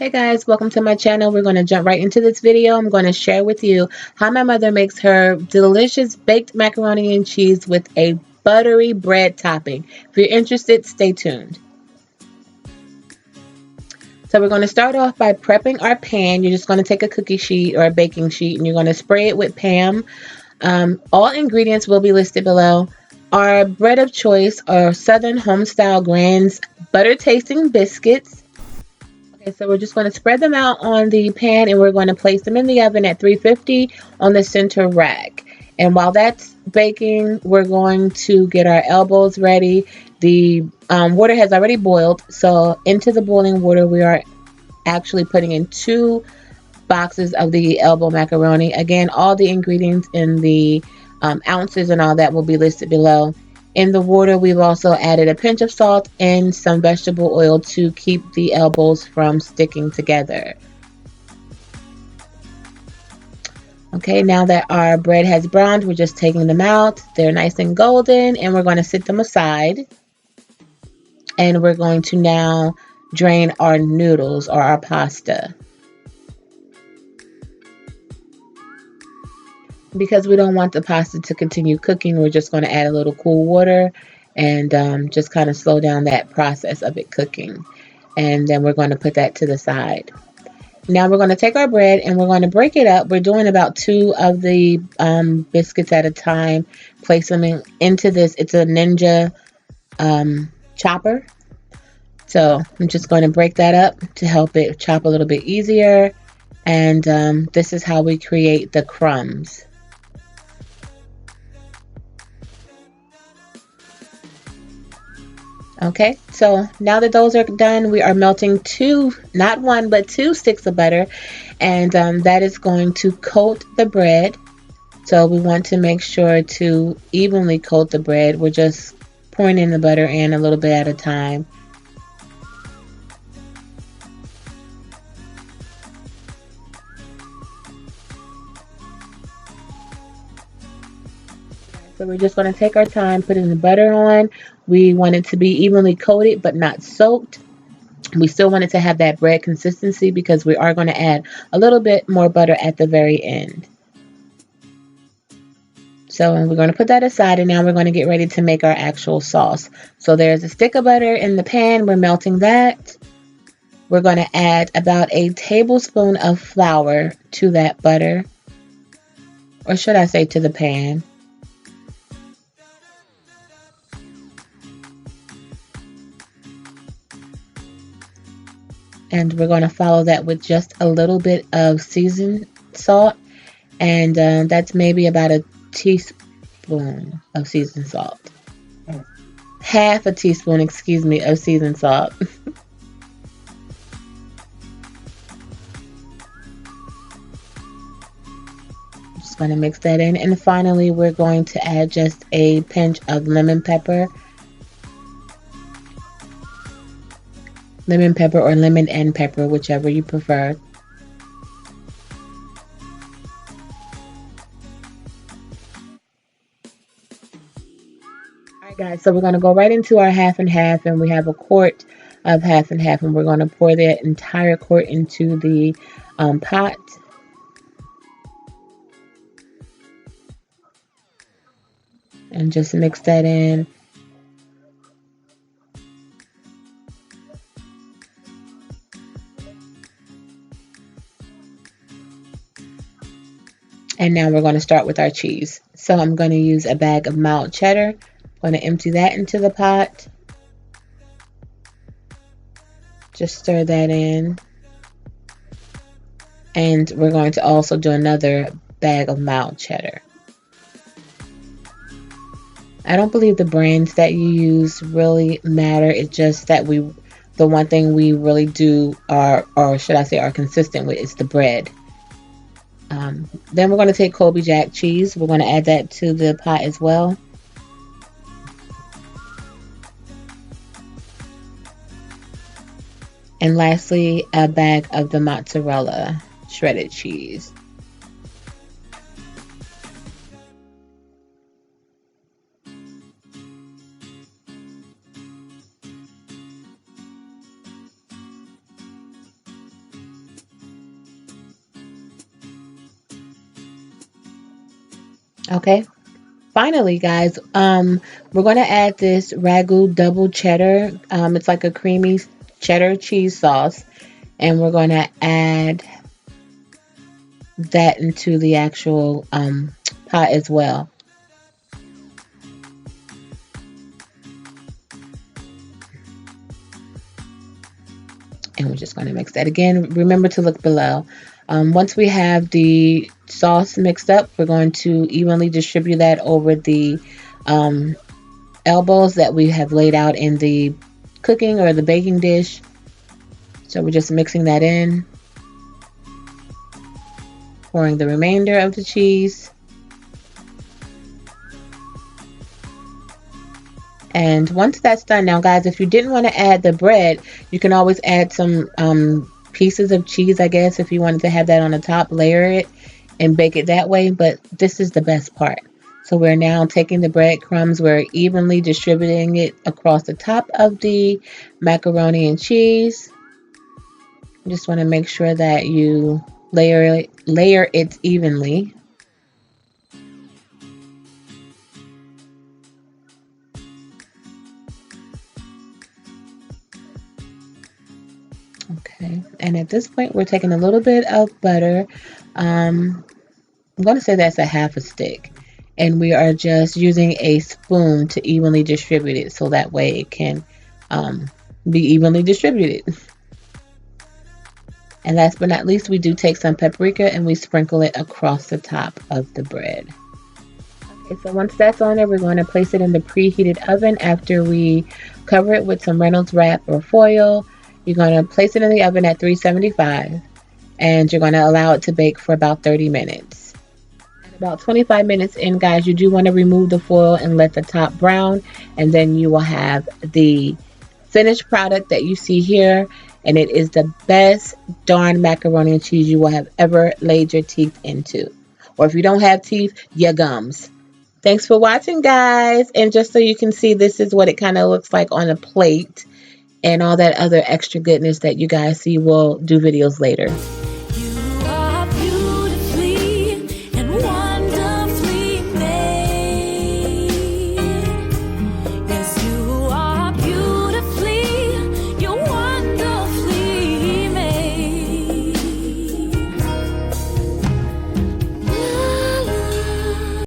Hey guys, welcome to my channel. We're going to jump right into this video. I'm going to share with you how my mother makes her delicious baked macaroni and cheese with a buttery bread topping. If you're interested, stay tuned. So we're going to start off by prepping our pan. You're just going to take a cookie sheet or a baking sheet and you're going to spray it with Pam. All ingredients will be listed below. Our bread of choice are Southern Homestyle Grand's butter tasting biscuits. Okay, so we're just going to spread them out on the pan and we're going to place them in the oven at 350 on the center rack. And while that's baking, we're going to get our elbows ready. The water has already boiled, so into the boiling water we are actually putting in 2 boxes of the elbow macaroni. Again, all the ingredients in the ounces and all that will be listed below. In the water, we've also added a pinch of salt and some vegetable oil to keep the elbows from sticking together. Okay, now that our bread has browned, we're just taking them out. They're nice and golden, and we're going to set them aside. And we're going to now drain our noodles or our pasta. Because we don't want the pasta to continue cooking, we're just going to add a little cool water and just kind of slow down that process of it cooking. And then we're going to put that to the side. Now we're going to take our bread and we're going to break it up. We're doing about 2 of the biscuits at a time. Place them into this. It's a Ninja chopper. So I'm just going to break that up to help it chop a little bit easier. And this is how we create the crumbs. Okay, so now that those are done, we are melting 2, not 1, but 2 sticks of butter, and that is going to coat the bread. So we want to make sure to evenly coat the bread. We're just pouring in the butter in a little bit at a time. So we're just going to take our time putting the butter on. We want it to be evenly coated but not soaked. We still want it to have that bread consistency because we are going to add a little bit more butter at the very end. So we're going to put that aside and now we're going to get ready to make our actual sauce. So there's a stick of butter in the pan. We're melting that. We're going to add about a tablespoon of flour to that butter. Or should I say to the pan. And we're going to follow that with just a little bit of seasoned salt. And that's maybe about a teaspoon of seasoned salt. Half a teaspoon, excuse me, of seasoned salt. Just going to mix that in. And finally, we're going to add just a pinch of lemon pepper. Lemon pepper or lemon and pepper, whichever you prefer. Alright guys, so we're going to go right into our half and half, and we have a quart of half and half, and we're going to pour that entire quart into the pot. And just mix that in. And now we're going to start with our cheese. So I'm going to use a bag of mild cheddar. I'm going to empty that into the pot. Just stir that in. And we're going to also do another bag of mild cheddar. I don't believe the brands that you use really matter. It's just that the one thing we really do are, or should I say are consistent with, is the bread. Then we're going to take Colby Jack cheese. We're going to add that to the pot as well. And lastly, a bag of the mozzarella shredded cheese. Okay. Finally, guys, we're going to add this Ragu double cheddar. It's like a creamy cheddar cheese sauce, and we're going to add that into the actual pot as well. And we're just going to mix that again. Remember to look below. Once we have the sauce mixed up, we're going to evenly distribute that over the um, elbows that we have laid out in the cooking or the baking dish. So we're just mixing that in, pouring the remainder of the cheese. And once that's done, now guys, if you didn't want to add the bread, you can always add some pieces of cheese, I guess, if you wanted to have that on the top, layer it and bake it that way. But this is the best part. So we're now taking the breadcrumbs, we're evenly distributing it across the top of the macaroni and cheese. You just want to make sure that you layer it evenly. Okay, and at this point, we're taking a little bit of butter. I'm going to say that's a half a stick. And we are just using a spoon to evenly distribute it so that way it can um, be evenly distributed. And last but not least, we do take some paprika and we sprinkle it across the top of the bread. Okay, so once that's on there, we're going to place it in the preheated oven after we cover it with some Reynolds wrap or foil. You're going to place it in the oven at 375 and you're going to allow it to bake for about 30 minutes. About 25 minutes in, guys, you do want to remove the foil and let the top brown, and then you will have the finished product that you see here, and it is the best darn macaroni and cheese you will have ever laid your teeth into. Or if you don't have teeth, your gums. Thanks for watching, guys. And just so you can see, this is what it kind of looks like on a plate, and all that other extra goodness that you guys see. We'll do videos later.